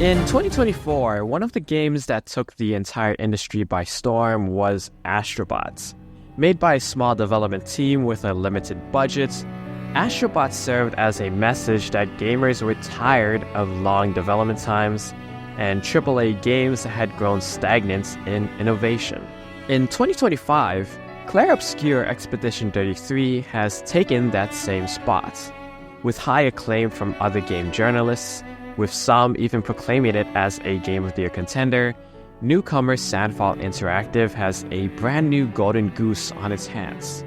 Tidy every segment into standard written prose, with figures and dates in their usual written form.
In 2024, one of the games that took the entire industry by storm was Astrobots. Made by a small development team with a limited budget, Astrobots served as a message that gamers were tired of long development times and AAA games had grown stagnant in innovation. In 2025, Clair Obscur Expedition 33 has taken that same spot, with high acclaim from other game journalists, with some even proclaiming it as a Game of the Year contender. Newcomer Sandfall Interactive has a brand new golden goose on its hands.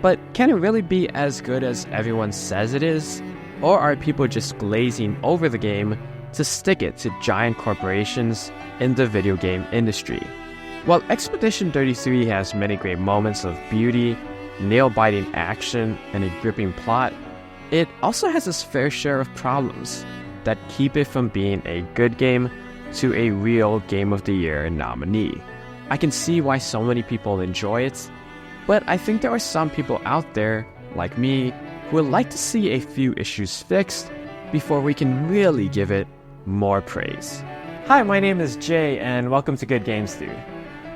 But can it really be as good as everyone says it is? Or are people just glazing over the game to stick it to giant corporations in the video game industry? While Expedition 33 has many great moments of beauty, nail-biting action, and a gripping plot, it also has its fair share of problems that keep it from being a good game to a real Game of the Year nominee. I can see why so many people enjoy it, but I think there are some people out there, like me, who would like to see a few issues fixed before we can really give it more praise. Hi, my name is Jay, and welcome to Good Games Theory.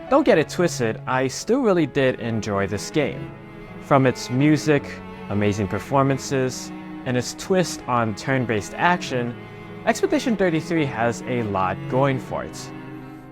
Don't get it twisted, I still really did enjoy this game. From its music, amazing performances, and its twist on turn-based action, Expedition 33 has a lot going for it.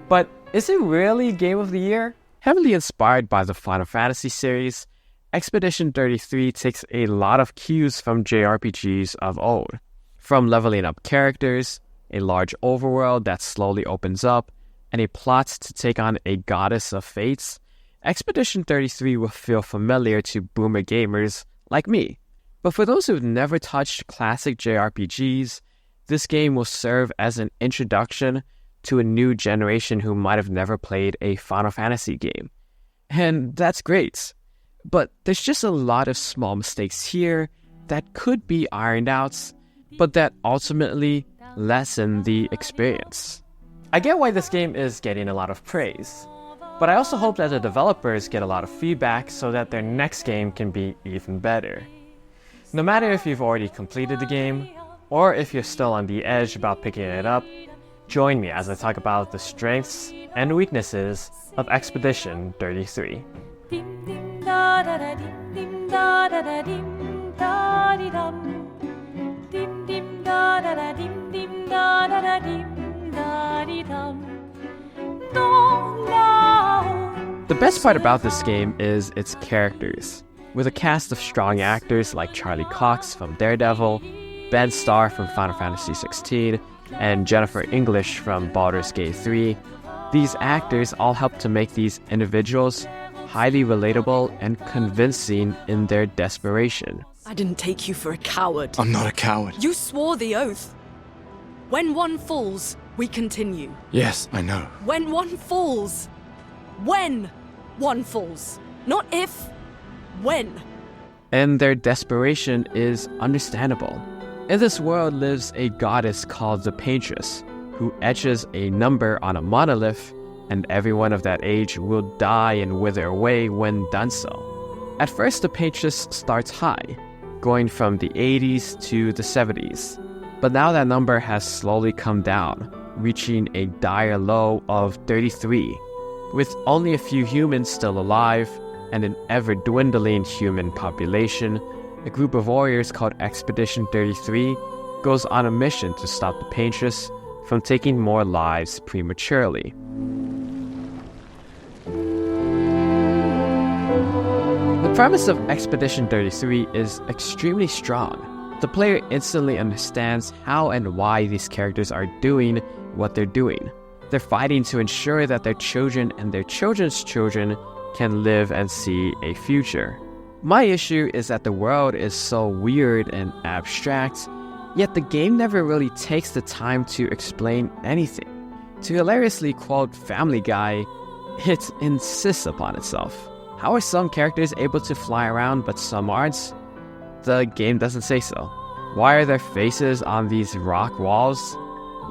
But is it really Game of the Year? Heavily inspired by the Final Fantasy series, Expedition 33 takes a lot of cues from JRPGs of old. From leveling up characters, a large overworld that slowly opens up, and a plot to take on a goddess of fates, Expedition 33 will feel familiar to boomer gamers like me. But for those who've never touched classic JRPGs, this game will serve as an introduction to a new generation who might have never played a Final Fantasy game. And that's great. But there's just a lot of small mistakes here that could be ironed out, but that ultimately lessen the experience. I get why this game is getting a lot of praise, but I also hope that the developers get a lot of feedback so that their next game can be even better. No matter if you've already completed the game, or if you're still on the edge about picking it up, join me as I talk about the strengths and weaknesses of Expedition 33. The best part about this game is its characters. With a cast of strong actors like Charlie Cox from Daredevil, Ben Starr from Final Fantasy XVI, and Jennifer English from Baldur's Gate 3, these actors all help to make these individuals highly relatable and convincing in their desperation. I didn't take you for a coward. I'm not a coward. You swore the oath. When one falls, we continue. Yes, I know. When one falls. When one falls. Not if. When? And their desperation is understandable. In this world lives a goddess called the Paintress, who etches a number on a monolith, and everyone of that age will die and wither away when done so. At first, the Paintress starts high, going from the 80s to the 70s. But now that number has slowly come down, reaching a dire low of 33, with only a few humans still alive, and an ever-dwindling human population. A group of warriors called Expedition 33 goes on a mission to stop the Paintress from taking more lives prematurely. The premise of Expedition 33 is extremely strong. The player instantly understands how and why these characters are doing what they're doing. They're fighting to ensure that their children and their children's children can live and see a future. My issue is that the world is so weird and abstract, yet the game never really takes the time to explain anything. To hilariously quote Family Guy, it insists upon itself. How are some characters able to fly around but some aren't? The game doesn't say so. Why are there faces on these rock walls?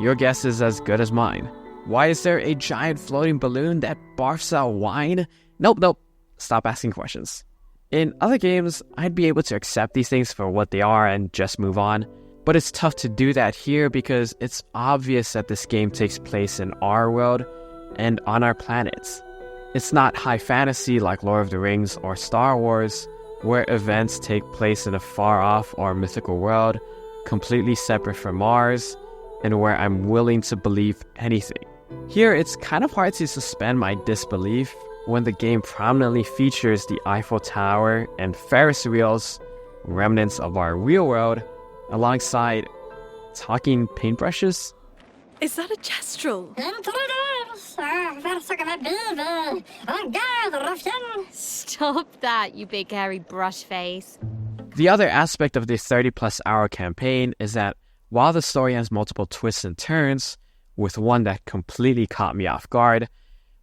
Your guess is as good as mine. Why is there a giant floating balloon that barfs out wine? Nope. Stop asking questions. In other games, I'd be able to accept these things for what they are and just move on. But it's tough to do that here because it's obvious that this game takes place in our world and on our planets. It's not high fantasy like Lord of the Rings or Star Wars, where events take place in a far-off or mythical world, completely separate from Mars, and where I'm willing to believe anything. Here, it's kind of hard to suspend my disbelief when the game prominently features the Eiffel Tower and Ferris wheels, remnants of our real world, alongside talking paintbrushes. Is that a gestural? Stop that, you big hairy brush face. The other aspect of the 30-plus hour campaign is that while the story has multiple twists and turns, with one that completely caught me off guard,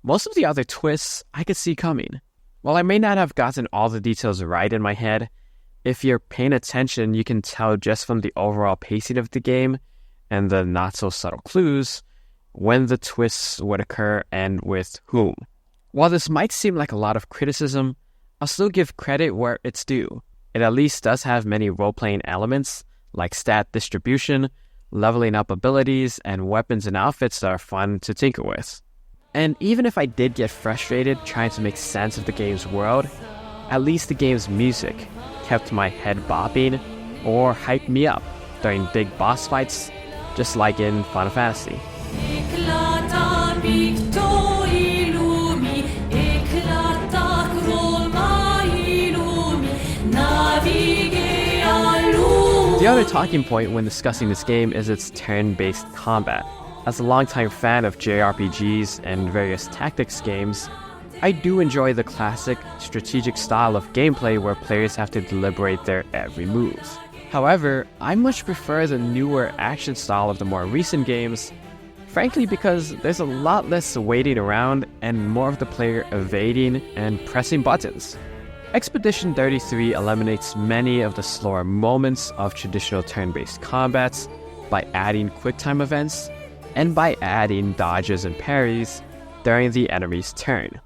most of the other twists I could see coming. While I may not have gotten all the details right in my head, if you're paying attention, you can tell just from the overall pacing of the game and the not-so-subtle clues when the twists would occur and with whom. While this might seem like a lot of criticism, I'll still give credit where it's due. It at least does have many role-playing elements, like stat distribution, leveling up abilities, and weapons and outfits that are fun to tinker with. And even if I did get frustrated trying to make sense of the game's world, at least the game's music kept my head bopping or hyped me up during big boss fights, just like in Final Fantasy. The other talking point when discussing this game is its turn-based combat. As a longtime fan of JRPGs and various tactics games, I do enjoy the classic, strategic style of gameplay where players have to deliberate their every move. However, I much prefer the newer action style of the more recent games, frankly because there's a lot less waiting around and more of the player evading and pressing buttons. Expedition 33 eliminates many of the slower moments of traditional turn-based combats by adding quick-time events and by adding dodges and parries during the enemy's turn.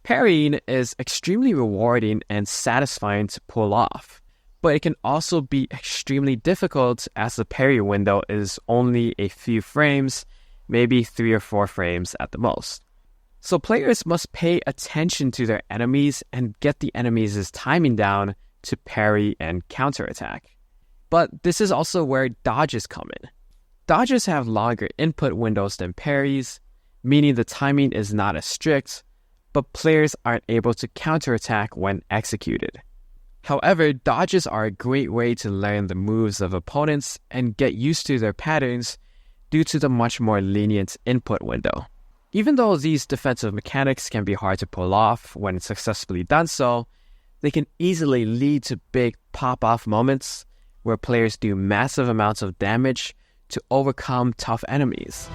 Parrying is extremely rewarding and satisfying to pull off, but it can also be extremely difficult as the parry window is only a few frames, maybe 3 or 4 frames at the most. So players must pay attention to their enemies and get the enemies' timing down to parry and counterattack. But this is also where dodges come in. Dodges have longer input windows than parries, meaning the timing is not as strict, but players aren't able to counterattack when executed. However, dodges are a great way to learn the moves of opponents and get used to their patterns due to the much more lenient input window. Even though these defensive mechanics can be hard to pull off when successfully done so, they can easily lead to big pop-off moments where players do massive amounts of damage to overcome tough enemies.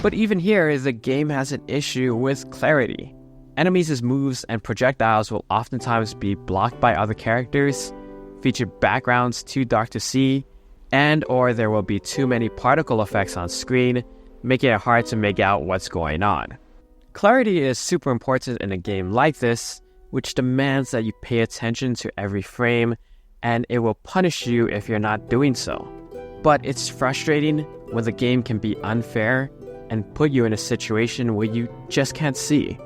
But even here, the game has an issue with clarity. Enemies' moves and projectiles will oftentimes be blocked by other characters, feature backgrounds too dark to see, and or there will be too many particle effects on screen, making it hard to make out what's going on. Clarity is super important in a game like this, which demands that you pay attention to every frame, and it will punish you if you're not doing so. But it's frustrating when the game can be unfair and put you in a situation where you just can't see.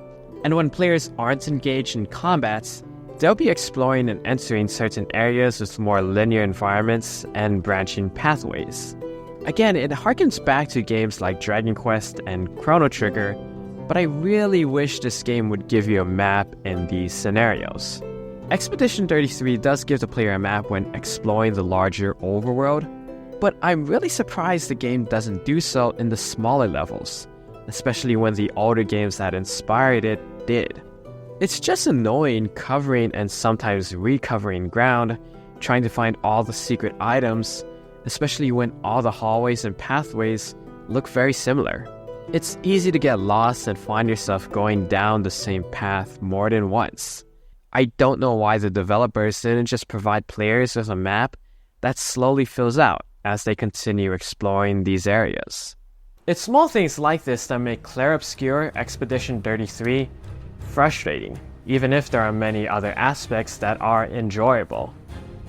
And when players aren't engaged in combats, they'll be exploring and entering certain areas with more linear environments and branching pathways. Again, it harkens back to games like Dragon Quest and Chrono Trigger, but I really wish this game would give you a map in these scenarios. Expedition 33 does give the player a map when exploring the larger overworld, but I'm really surprised the game doesn't do so in the smaller levels, especially when the older games that inspired it did. It's just annoying covering and sometimes recovering ground, trying to find all the secret items, especially when all the hallways and pathways look very similar. It's easy to get lost and find yourself going down the same path more than once. I don't know why the developers didn't just provide players with a map that slowly fills out as they continue exploring these areas. It's small things like this that make Clair Obscur Expedition 33 frustrating, even if there are many other aspects that are enjoyable.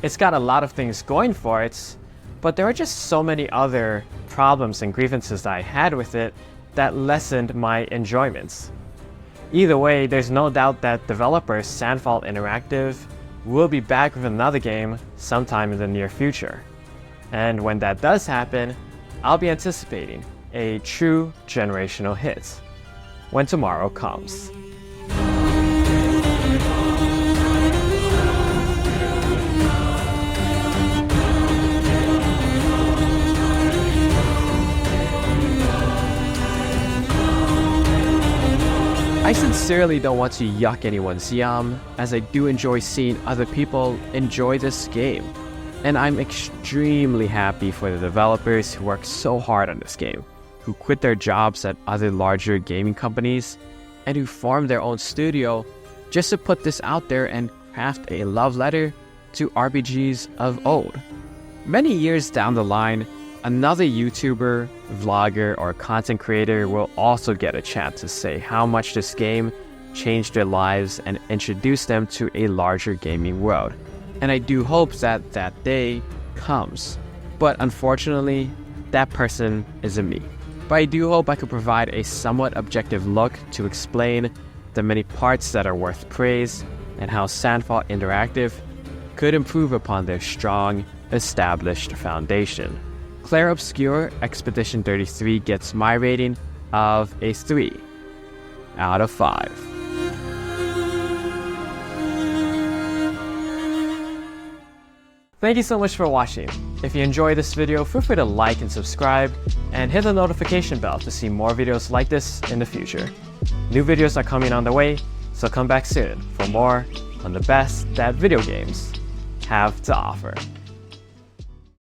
It's got a lot of things going for it, but there are just so many other problems and grievances that I had with it that lessened my enjoyments. Either way, there's no doubt that developer Sandfall Interactive will be back with another game sometime in the near future. And when that does happen, I'll be anticipating a true generational hit when tomorrow comes. I sincerely don't want to yuck anyone's yum, as I do enjoy seeing other people enjoy this game. And I'm extremely happy for the developers who worked so hard on this game, who quit their jobs at other larger gaming companies, and who formed their own studio just to put this out there and craft a love letter to RPGs of old. Many years down the line, another YouTuber, vlogger, or content creator will also get a chance to say how much this game changed their lives and introduced them to a larger gaming world. And I do hope that that day comes. But unfortunately, that person isn't me. But I do hope I could provide a somewhat objective look to explain the many parts that are worth praise and how Sandfall Interactive could improve upon their strong, established foundation. Clair Obscur Expedition 33 gets my rating of a 3 out of 5. Thank you so much for watching. If you enjoyed this video, feel free to like and subscribe, and hit the notification bell to see more videos like this in the future. New videos are coming on the way, so come back soon for more on the best that video games have to offer.